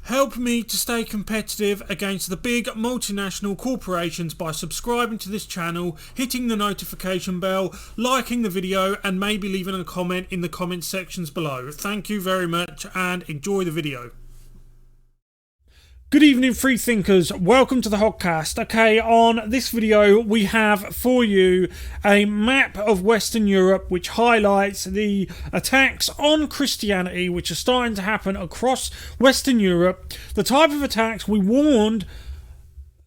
Help me to stay competitive against the big multinational corporations by subscribing to this channel, hitting the notification bell, liking the video, and maybe leaving a comment in the comment sections below. Thank you very much and enjoy the video. Good evening, free thinkers. Welcome to the Hodcast. Okay, on this video we have for you a map of Western Europe which highlights the attacks on Christianity which are starting to happen across Western Europe. The type of attacks we warned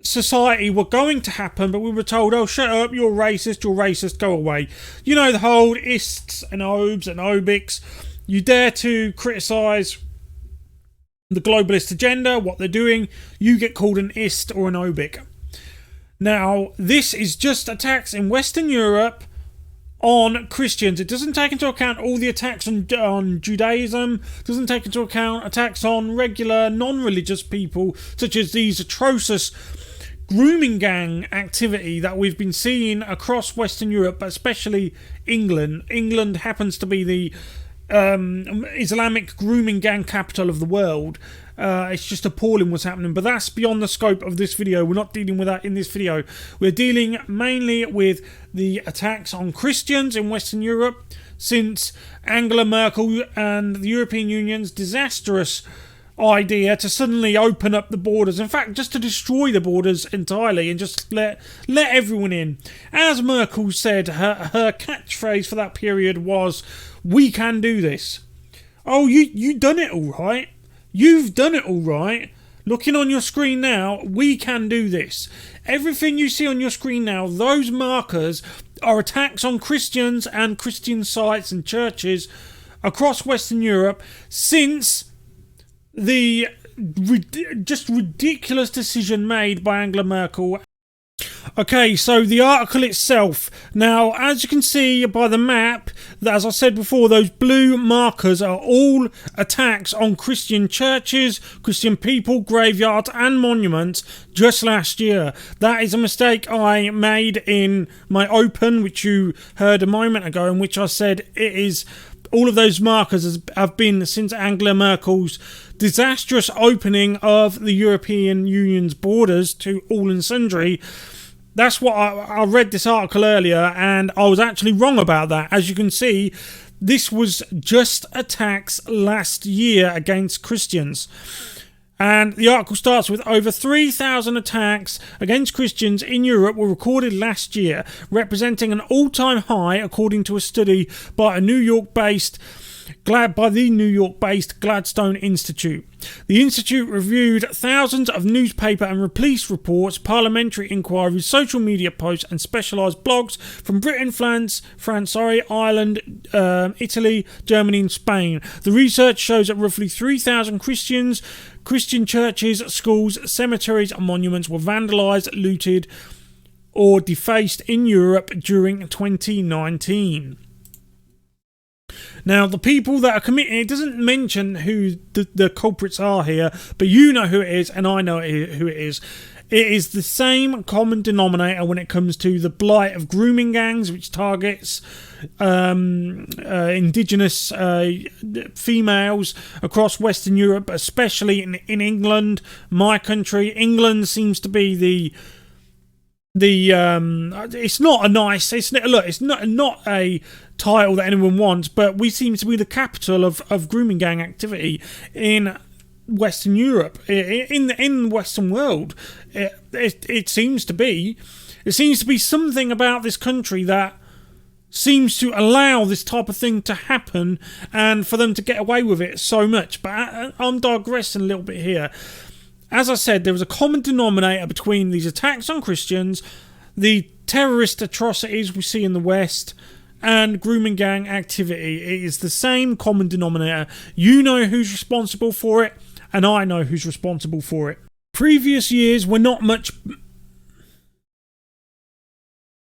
society were going to happen, but we were told, oh, shut up, you're racist, go away. You know, the whole ists and obes and obics. You dare to criticise the globalist agenda, what they're doing, you get called an ist or an obic. Now, this is just attacks in Western Europe on Christians. It doesn't take into account all the attacks on Judaism, doesn't take into account attacks on regular non-religious people, such as these atrocious grooming gang activity that we've been seeing across Western Europe, but especially England. England happens to be the Islamic grooming gang capital of the world. It's just appalling what's happening, but that's beyond the scope of this video. We're not dealing with that in this video. We're dealing mainly with the attacks on Christians in Western Europe since Angela Merkel and the European Union's disastrous idea to suddenly open up the borders, in fact just to destroy the borders entirely and just let everyone in. As Merkel said, her catchphrase for that period was, "We can do this." Oh, you done it all right. You've done it all right. Looking on your screen now, we can do this. Everything you see on your screen now, those markers are attacks on Christians and Christian sites and churches across Western Europe since the just ridiculous decision made by Angela Merkel. Okay, so the article itself. Now, as you can see by the map, as I said before, those blue markers are all attacks on Christian churches, Christian people, graveyards and monuments just last year. That is a mistake I made in my open, which you heard a moment ago, in which I said it is all of those markers have been since Angela Merkel's disastrous opening of the European Union's borders to all and sundry. That's what I read this article earlier, and I was actually wrong about that. As you can see, this was just attacks last year against Christians. And the article starts with over 3,000 attacks against Christians in Europe were recorded last year, representing an all-time high according to a study by the New York-based Gladstone Institute. The Institute reviewed thousands of newspaper and police reports, parliamentary inquiries, social media posts and specialised blogs from Britain, France, Ireland, Italy, Germany and Spain. The research shows that roughly 3,000 Christian churches, schools, cemeteries and monuments were vandalised, looted or defaced in Europe during 2019. Now, the people that are committing, it doesn't mention who the culprits are here, but you know who it is, and I know who it is. It is the same common denominator when it comes to the blight of grooming gangs, which targets indigenous females across Western Europe, especially in England, my country. England seems to be it's not a title that anyone wants, but we seem to be the capital of grooming gang activity in Western Europe, in the Western world. It seems to be something about this country that seems to allow this type of thing to happen and for them to get away with it so much. But I'm digressing a little bit here. As I said, there was a common denominator between these attacks on Christians, the terrorist atrocities we see in the West, and grooming gang activity. It is the same common denominator. You know who's responsible for it, and I know who's responsible for it. Previous years were not much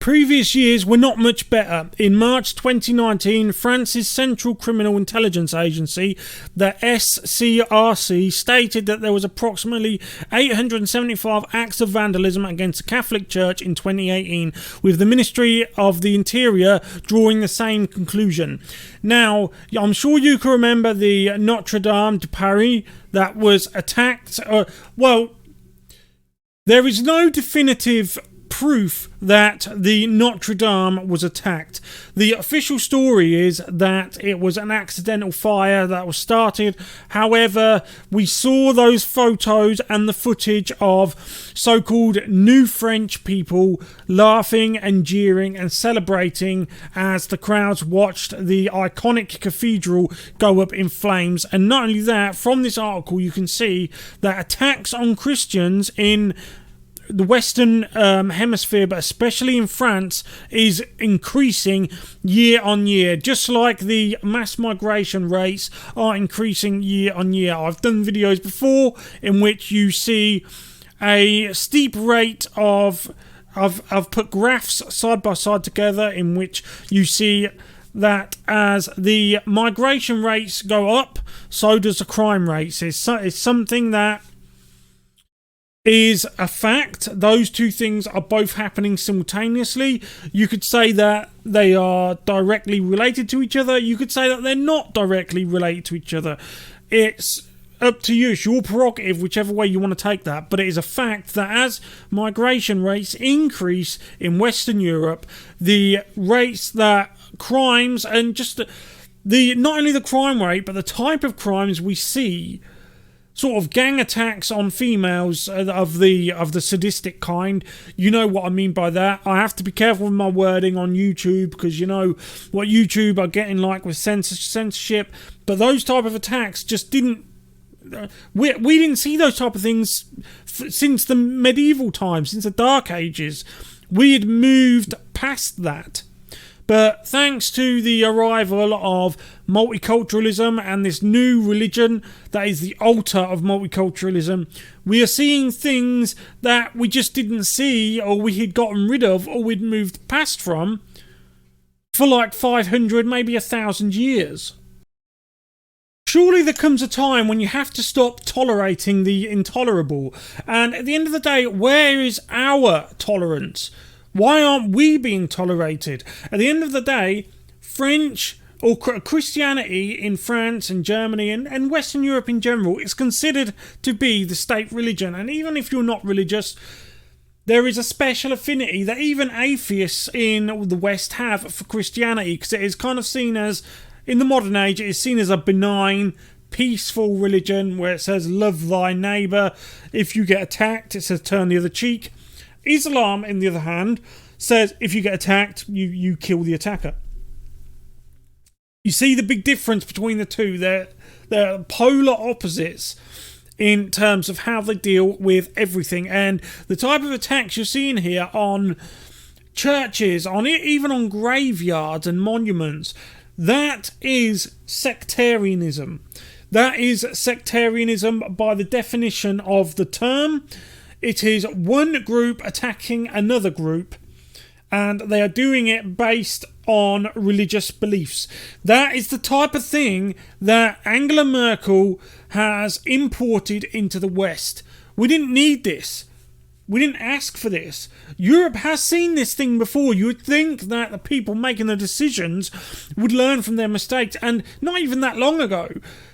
Previous years were not much better. In March 2019, France's Central Criminal Intelligence Agency, the SCRC, stated that there was approximately 875 acts of vandalism against the Catholic Church in 2018, with the Ministry of the Interior drawing the same conclusion. Now, I'm sure you can remember the Notre Dame de Paris that was attacked. There is no definitive proof that the Notre Dame was attacked. The official story is that it was an accidental fire that was started. However, we saw those photos and the footage of so-called new French people laughing and jeering and celebrating as the crowds watched the iconic cathedral go up in flames. And not only that, from this article you can see that attacks on Christians in the Western Hemisphere, but especially in France, is increasing year on year, just like the mass migration rates are increasing year on year. I've done videos before in which you see a steep rate of I've put graphs side by side together in which you see that as the migration rates go up, so does the crime rates. It's something that is a fact. Those two things are both happening simultaneously. You could say that they are directly related to each other. You could say that they're not directly related to each other. It's up to you. It's your prerogative, whichever way you want to take that. But it is a fact that as migration rates increase in Western Europe, the rates that crimes and just the not only the crime rate, but the type of crimes we see, sort of gang attacks on females of the sadistic kind. You know what I mean by that. I have to be careful with my wording on YouTube because you know what YouTube are getting like with censorship. But those type of attacks just didn't. We didn't see those type of things since the medieval times, since the Dark Ages. We had moved past that. But thanks to the arrival of multiculturalism and this new religion that is the altar of multiculturalism, we are seeing things that we just didn't see, or we had gotten rid of, or we'd moved past from for like 500, maybe 1,000 years. Surely there comes a time when you have to stop tolerating the intolerable. And at the end of the day, where is our tolerance? Why aren't we being tolerated? At the end of the day, French or Christianity in France and Germany and Western Europe in general is considered to be the state religion. And even if you're not religious, there is a special affinity that even atheists in the West have for Christianity, because it is kind of seen as, in the modern age, it is seen as a benign, peaceful religion where it says love thy neighbour. If you get attacked, it says turn the other cheek. Islam, on the other hand, says if you get attacked, you kill the attacker. You see the big difference between the two. They're polar opposites in terms of how they deal with everything. And the type of attacks you're seeing here on churches, even on graveyards and monuments, that is sectarianism. That is sectarianism by the definition of the term. It is one group attacking another group, and they are doing it based on religious beliefs. That is the type of thing that Angela Merkel has imported into the West. We didn't need this. We didn't ask for this. Europe has seen this thing before. You would think that the people making the decisions would learn from their mistakes, and not even that long ago.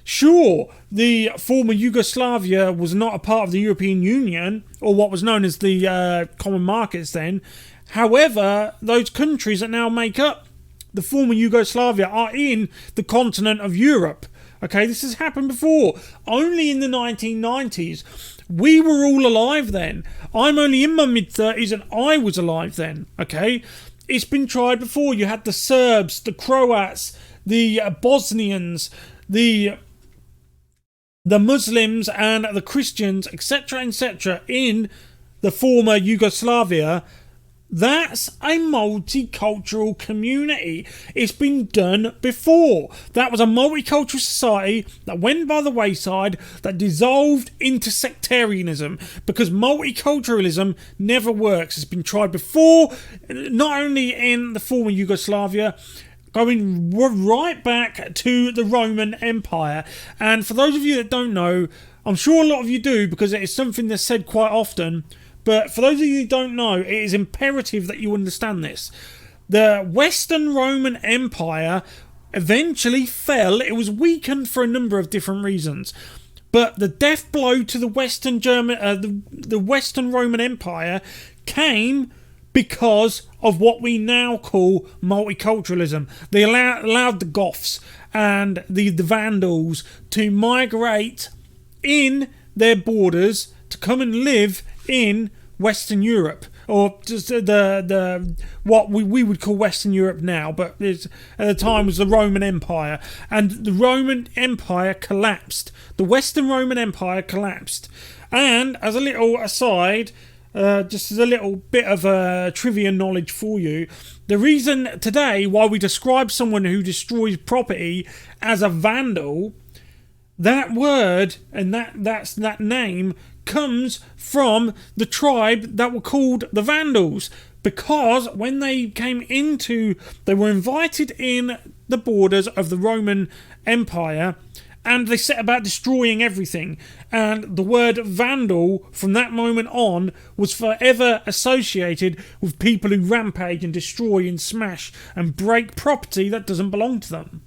Sure, the former Yugoslavia was not a part of the European Union, or what was known as the common markets then. However, those countries that now make up the former Yugoslavia are in the continent of Europe. Okay, this has happened before. Only in the 1990s. We were all alive then. I'm only in my mid-30s and I was alive then. Okay, it's been tried before. You had the Serbs, the Croats, the Bosnians, the Muslims and the Christians, etc., etc., in the former Yugoslavia That's a multicultural community. It's been done before. That was a multicultural society that went by the wayside, that dissolved into sectarianism, because multiculturalism never works. It's been tried before, not only in the former Yugoslavia, going right back to the Roman Empire. And for those of you that don't know, I'm sure a lot of you do, because it is something that's said quite often, but for those of you who don't know, it is imperative that you understand this. The Western Roman Empire eventually fell. It was weakened for a number of different reasons. But the death blow to the Western Roman Empire came because of what we now call multiculturalism. They allowed the Goths and the Vandals to migrate in their borders to come and live in Western Europe, or just the what we would call Western Europe now, but at the time was the Roman Empire, and the Roman Empire collapsed. The Western Roman Empire collapsed, and as a little aside, just as a little bit of trivia knowledge for you, the reason today why we describe someone who destroys property as a vandal, that word and that name comes from the tribe that were called the Vandals, because when they were invited in the borders of the Roman Empire, and they set about destroying everything, and the word vandal from that moment on was forever associated with people who rampage and destroy and smash and break property that doesn't belong to them.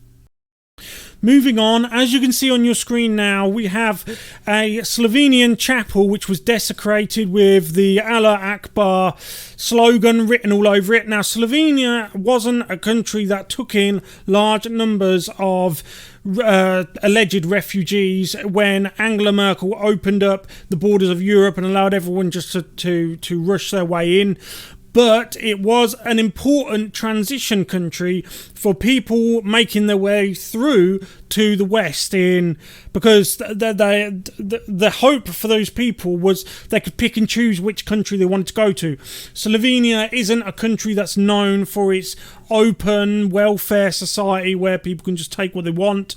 Moving on, as you can see on your screen now, we have a Slovenian chapel which was desecrated with the Allah Akbar slogan written all over it. Now, Slovenia wasn't a country that took in large numbers of alleged refugees when Angela Merkel opened up the borders of Europe and allowed everyone just to rush their way in. But it was an important transition country for people making their way through to the West, because the hope for those people was they could pick and choose which country they wanted to go to. Slovenia isn't a country that's known for its open welfare society where people can just take what they want.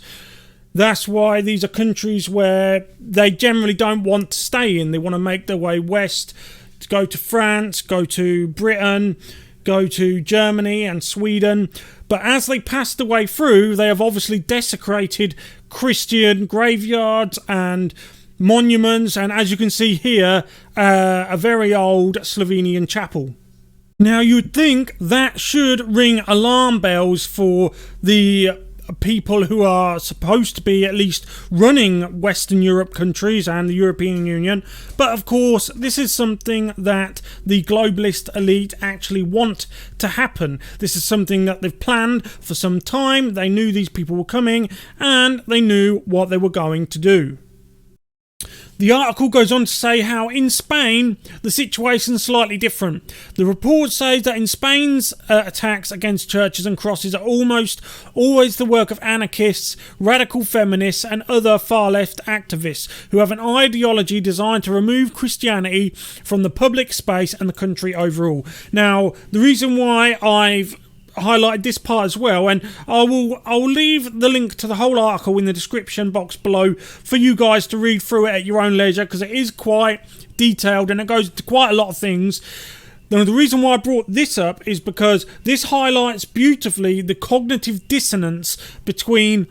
That's why these are countries where they generally don't want to stay in. They want to make their way west, to go to France, go to Britain, go to Germany and Sweden. But as they passed the way through, they have obviously desecrated Christian graveyards and monuments, and as you can see here, a very old Slovenian chapel. Now, you'd think that should ring alarm bells for the people who are supposed to be at least running Western Europe countries and the European Union, but of course this is something that the globalist elite actually want to happen. This is something that they've planned for some time. They knew these people were coming and they knew what they were going to do. The article goes on to say how in Spain the situation is slightly different. The report says that in Spain's attacks against churches and crosses are almost always the work of anarchists, radical feminists and other far-left activists who have an ideology designed to remove Christianity from the public space and the country overall. Now, the reason why I've highlighted this part as well, and I'll leave the link to the whole article in the description box below for you guys to read through it at your own leisure, because it is quite detailed and it goes into quite a lot of things. Now, the reason why I brought this up is because this highlights beautifully the cognitive dissonance between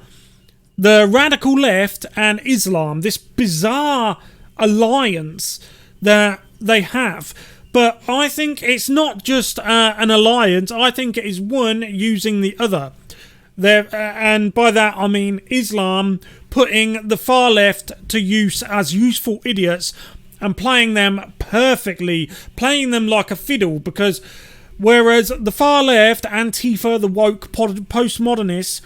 the radical left and Islam, this bizarre alliance that they have. But I think it's not just an alliance. I think it is one using the other. And by that I mean Islam putting the far left to use as useful idiots and playing them perfectly, playing them like a fiddle. Because whereas the far left, Antifa, the woke postmodernists,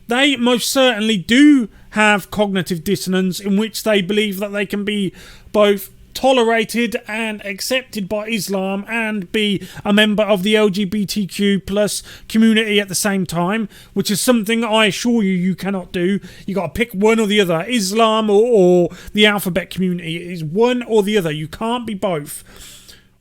they most certainly do have cognitive dissonance in which they believe that they can be both tolerated and accepted by Islam and be a member of the LGBTQ plus community at the same time, which is something I assure you cannot do. You got to pick one or the other, Islam or the alphabet community. It is one or the other. You can't be both.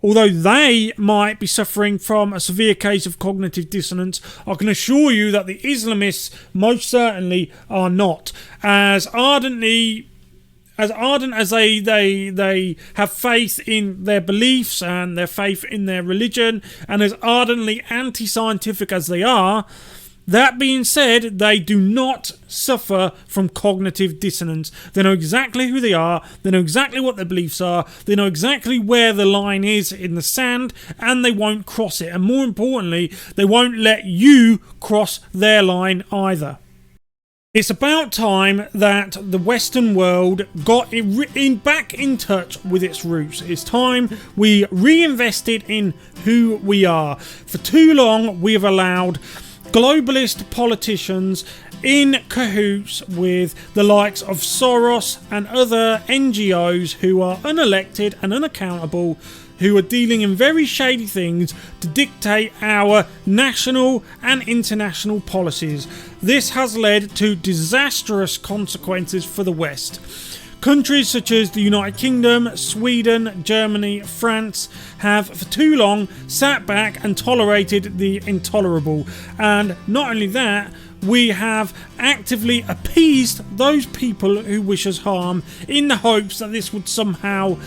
although they might be suffering from a severe case of cognitive dissonance, I can assure you that the Islamists most certainly are not. As ardent as they have faith in their beliefs and their faith in their religion, and as ardently anti-scientific as they are, that being said, they do not suffer from cognitive dissonance. They know exactly who they are, they know exactly what their beliefs are, they know exactly where the line is in the sand, and they won't cross it. And more importantly, they won't let you cross their line either. It's about time that the Western world got back in touch with its roots. It's time we reinvested in who we are. For too long, we have allowed globalist politicians in cahoots with the likes of Soros and other NGOs who are unelected and unaccountable, who are dealing in very shady things to dictate our national and international policies. This has led to disastrous consequences for the West. Countries such as the United Kingdom, Sweden, Germany, France have for too long sat back and tolerated the intolerable. And not only that, we have actively appeased those people who wish us harm in the hopes that this would somehow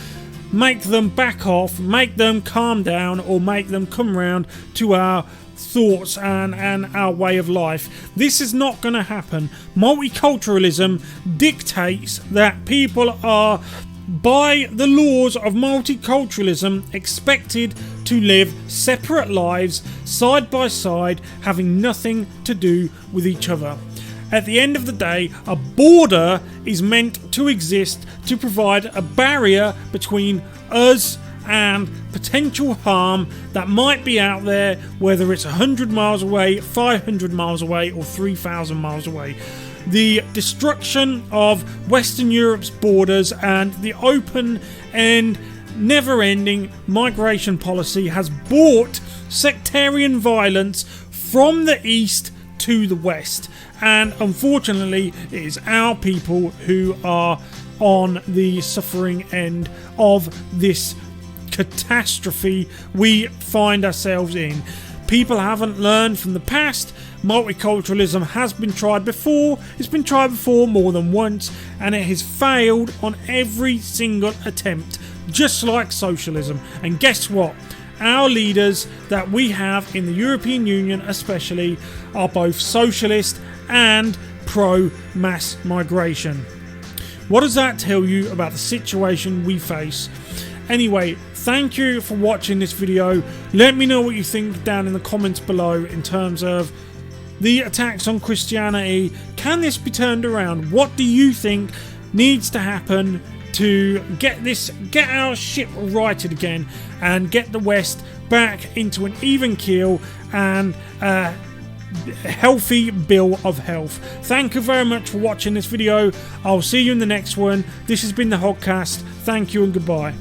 make them back off, make them calm down, or make them come round to our thoughts and our way of life. This is not going to happen. Multiculturalism dictates that people are, by the laws of multiculturalism, expected to live separate lives, side by side, having nothing to do with each other. At the end of the day, a border is meant to exist to provide a barrier between us and potential harm that might be out there, whether it's 100 miles away, 500 miles away, or 3,000 miles away. The destruction of Western Europe's borders and the open and never-ending migration policy has brought sectarian violence from the east to the west, and unfortunately it is our people who are on the suffering end of this catastrophe we find ourselves in. People haven't learned from the past. Multiculturalism has been tried before. It's been tried before more than once, and it has failed on every single attempt, just like socialism. And guess what? Our leaders that we have in the European Union especially are both socialist and pro-mass migration. What does that tell you about the situation we face? Anyway, thank you for watching this video. Let me know what you think down in the comments below in terms of the attacks on Christianity. Can this be turned around? What do you think needs to happen to get our ship righted again and get the West back into an even keel and a healthy bill of health? Thank you very much for watching this video. I'll see you in the next one. This has been the Hogcast. Thank you and goodbye.